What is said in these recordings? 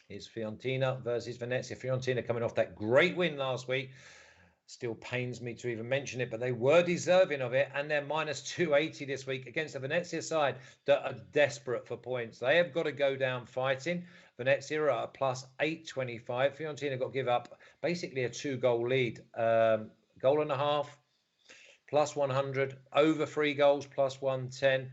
is Fiorentina versus Venezia. Fiorentina coming off that great win last week. Still pains me to even mention it, but they were deserving of it, and they're minus 280 this week against the Venezia side that are desperate for points. They have got to go down fighting. Venezia are at a plus 825. Fiorentina got to give up basically a 2-goal lead. Goal and a half, plus 100. Over 3 goals, plus 110.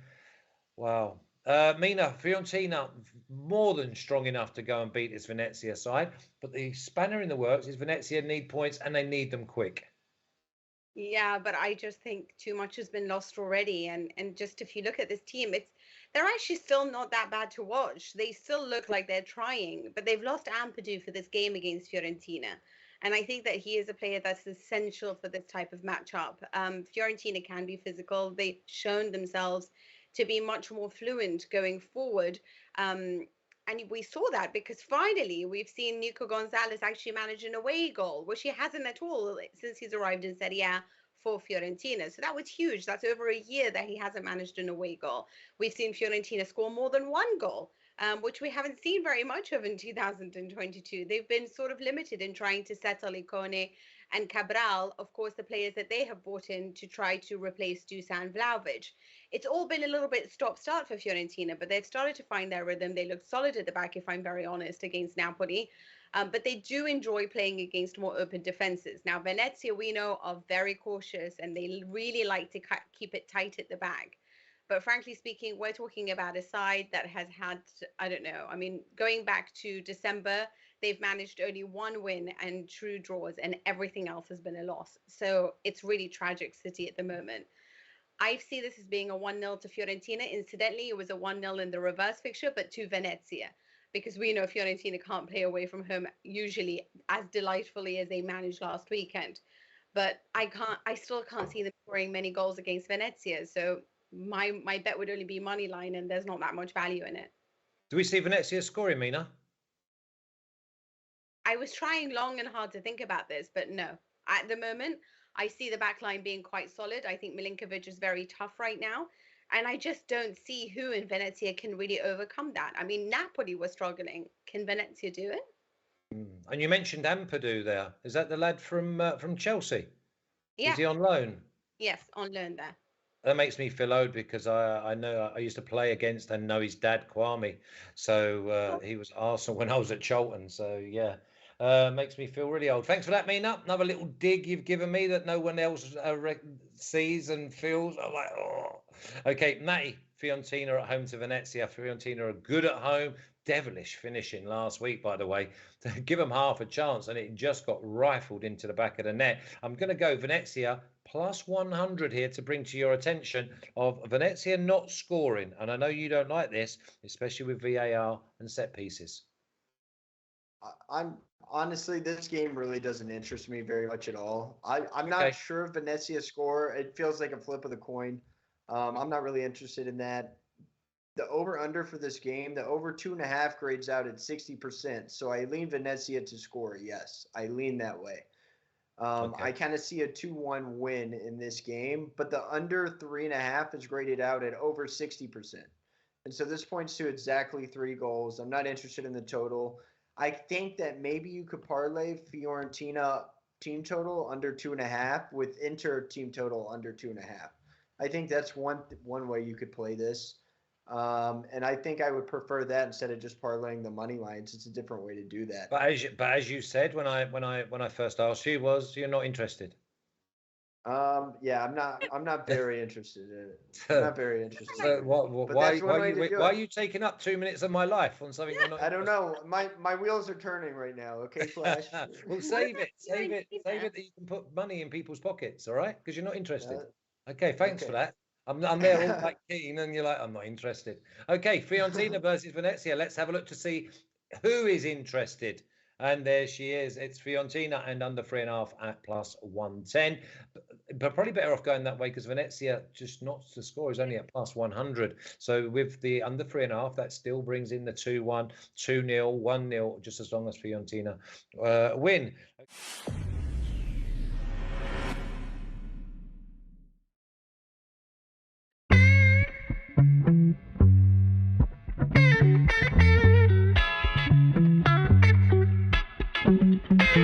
Wow. Mina, Fiorentina, more than strong enough to go and beat this Venezia side. But the spanner in the works is Venezia need points and they need them quick. Yeah, but I just think too much has been lost already. And just if you look at this team, they're actually still not that bad to watch. They still look like they're trying, but they've lost Ampadu for this game against Fiorentina. And I think that he is a player that's essential for this type of matchup. Fiorentina can be physical. They've shown themselves to be much more fluent going forward. And we saw that because finally we've seen Nico Gonzalez actually manage an away goal, which he hasn't at all since he's arrived in Serie A for Fiorentina. So that was huge. That's over a year that he hasn't managed an away goal. We've seen Fiorentina score more than one goal, which we haven't seen very much of in 2022. They've been sort of limited in trying to settle Icone and Cabral, of course, the players that they have brought in to try to replace Dusan Vlahovic. It's all been a little bit stop-start for Fiorentina, but they've started to find their rhythm. They look solid at the back, if I'm very honest, against Napoli. But they do enjoy playing against more open defenses. Now, Venezia, we know, are very cautious, and they really like to keep it tight at the back. But frankly speaking, we're talking about a side that has had, I don't know, I mean, going back to December, they've managed only one win and true draws, and everything else has been a loss. So it's really tragic City at the moment. I see this as being a 1-0 to Fiorentina. Incidentally, it was a 1-0 in the reverse fixture, but to Venezia, because we know Fiorentina can't play away from home usually as delightfully as they managed last weekend. But I still can't see them scoring many goals against Venezia. So my bet would only be money line, and there's not that much value in it. Do we see Venezia scoring, Mina? I was trying long and hard to think about this, but no. At the moment, I see the back line being quite solid. I think Milinkovic is very tough right now. And I just don't see who in Venezia can really overcome that. I mean, Napoli was struggling. Can Venezia do it? And you mentioned Ampadu there. Is that the lad from Chelsea? Yeah. Is he on loan? Yes, on loan there. That makes me feel old because I know I used to play against and know his dad, Kwame. So he was Arsenal when I was at Charlton. So yeah, makes me feel really old. Thanks for that, Mina. Another little dig you've given me that no one else sees and feels. I'm like, oh. Okay, Matty, Fiorentina at home to Venezia. Fiorentina are good at home. Devilish finishing last week, by the way. Give them half a chance, and it just got rifled into the back of the net. I'm going to go Venezia plus 100 here to bring to your attention of Venezia not scoring. And I know you don't like this, especially with VAR and set pieces. I'm honestly, this game really doesn't interest me very much at all. I'm not sure if Venezia score. It feels like a flip of the coin. I'm not really interested in that. The over-under for this game, the over 2.5 grades out at 60%. So I lean Venezia to score. Yes, I lean that way. I kind of see a 2-1 win in this game, but the under 3.5 is graded out at over 60%. And so this points to exactly 3 goals. I'm not interested in the total. I think that maybe you could parlay Fiorentina team total under 2.5 with Inter team total under 2.5. I think that's one way you could play this. And I think I would prefer that instead of just parlaying the money lines. It's a different way to do that. But as you said when I first asked you, you're not interested. Yeah, I'm not very interested in it. I'm not very interested. So why are you taking up 2 minutes of my life on something you're not? I don't know. My wheels are turning right now. Okay, Flash. Well, save it that you can put money in people's pockets. All right, because you're not interested. Okay, thanks for that. I'm there all like keen, and you're like, I'm not interested. Okay, Fiorentina versus Venezia. Let's have a look to see who is interested. And there she is. It's Fiorentina and under 3.5 at plus 110. But probably better off going that way because Venezia just not to score is only at plus 100. So with the under 3.5, that still brings in the 2-1, 2-0, 1-0, just as long as Fiorentina win.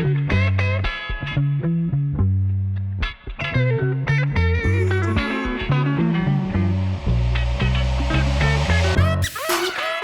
Bye.